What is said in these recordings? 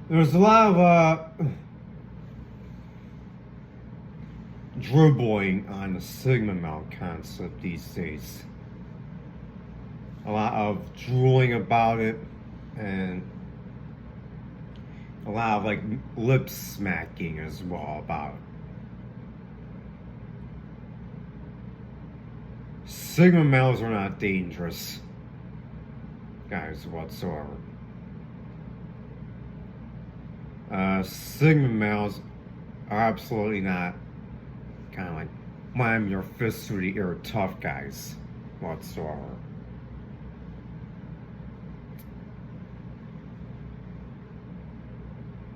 There's a lot of dribbling on the Sigma male concept these days. A lot of drooling about it, and a lot of like lip smacking as well about it. Sigma males are not dangerous guys whatsoever. Sigma males are absolutely not kind of like slam your fist through the ear tough guys whatsoever.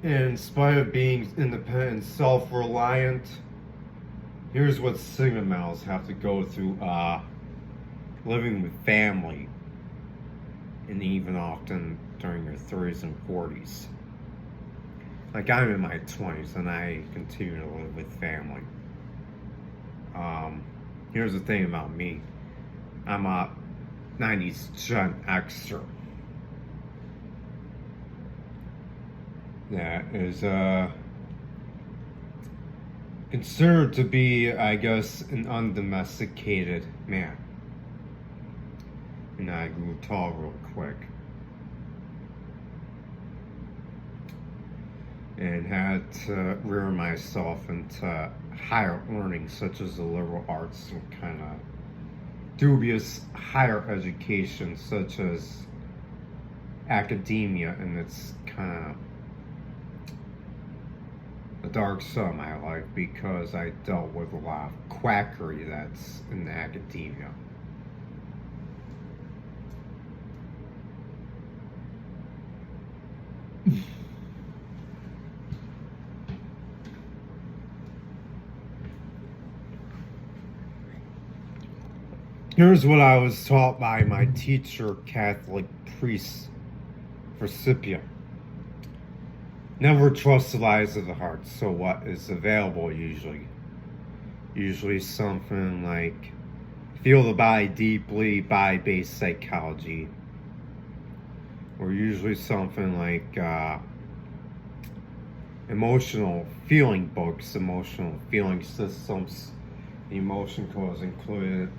In spite of being independent and self-reliant, here's what Sigma males have to go through living with family, and even often during your 30s and 40s. Like, I'm in my 20s and I continue to live with family. Here's the thing about me. I'm a 90s Gen Xer. That is considered to be, I guess, an undomesticated man. And I grew tall real quick. And had to rear myself into higher learning, such as the liberal arts, and kind of dubious higher education, such as academia, and it's kind of the dark side of my life because I dealt with a lot of quackery that's in academia. Here's what I was taught by my teacher, Catholic priest, recipient. Never trust the lies of the heart. So what is available usually? Usually something like feel the body deeply, body-based psychology. Or usually something like emotional feeling books, emotional feeling systems, emotion codes included.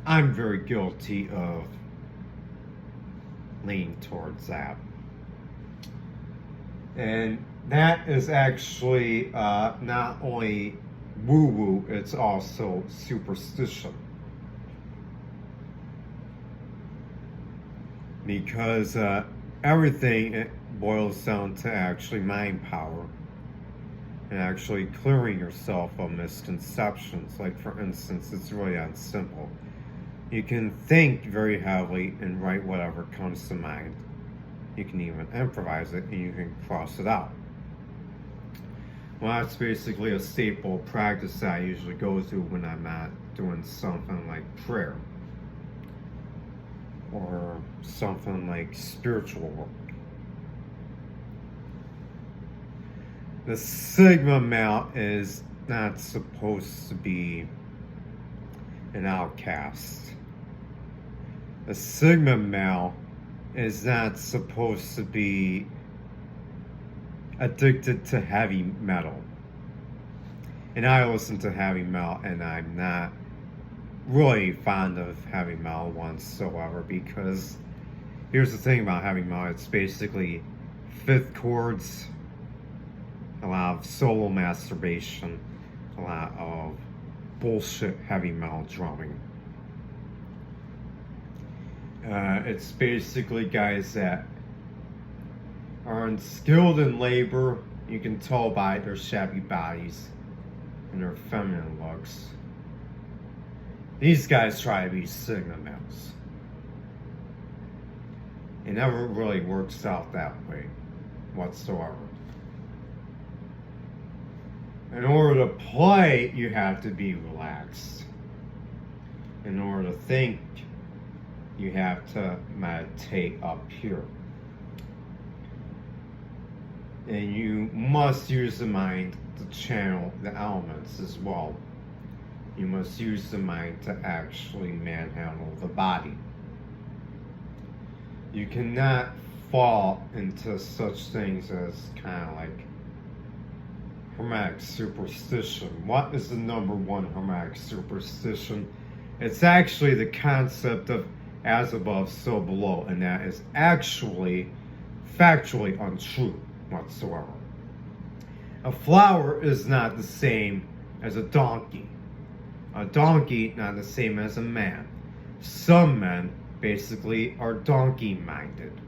I'm very guilty of leaning towards that. And that is actually not only woo-woo, it's also superstition. Because everything it boils down to actually mind power and actually clearing yourself of misconceptions. Like, for instance, it's really that simple. You can think very heavily and write whatever comes to mind. You can even improvise it and you can cross it out. Well, that's basically a staple practice that I usually go through when I'm not doing something like prayer or something like spiritual work. The Sigma male is not supposed to be an outcast. The Sigma male is not supposed to be addicted to heavy metal. And I listen to heavy metal, and I'm not really fond of heavy metal whatsoever, because here's the thing about heavy metal, it's basically fifth chords, a lot of solo masturbation, a lot of bullshit heavy metal drumming. It's basically guys that are unskilled in labor. You can tell by their shabby bodies and their feminine looks. These guys try to be Sigma males. It never really works out that way whatsoever. In order to play, you have to be relaxed. In order to think, you have to meditate up here. And you must use the mind to channel the elements as well. You must use the mind to actually manhandle the body. You cannot fall into such things as kind of like Hermetic superstition. What is the number one Hermetic superstition? It's actually the concept of as above, so below, and that is actually factually untrue whatsoever. A flower is not the same as a donkey. A donkey not the same as a man. Some men basically are donkey-minded.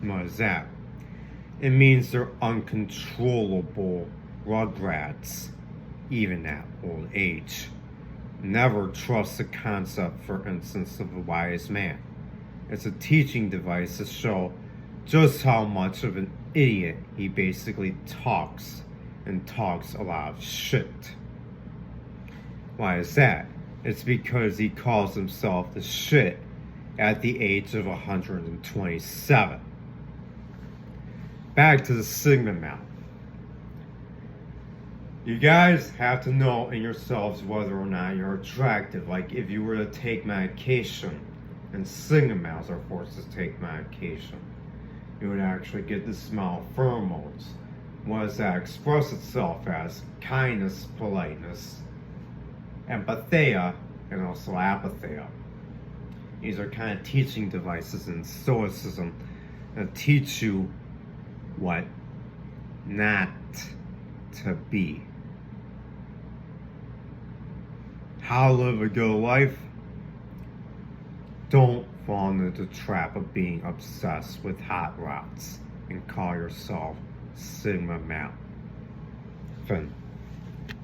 What is that? It means they're uncontrollable rugrats, even at old age. Never trust the concept, for instance, of a wise man. It's a teaching device to show just how much of an idiot he basically talks, and talks a lot of shit. Why is that? It's because he calls himself the shit at the age of 127. Back to the Sigma Male. You guys have to know in yourselves whether or not you're attractive. Like if you were to take medication, and Sigma males are forced to take medication, you would actually get the smell of pheromones. What does that express itself as? Kindness, politeness, empatheia, and also apatheia. These are kind of teaching devices in Stoicism that teach you what not to be. How to live a good life? Don't fall into the trap of being obsessed with hot rods and call yourself Sigma Male. Finn.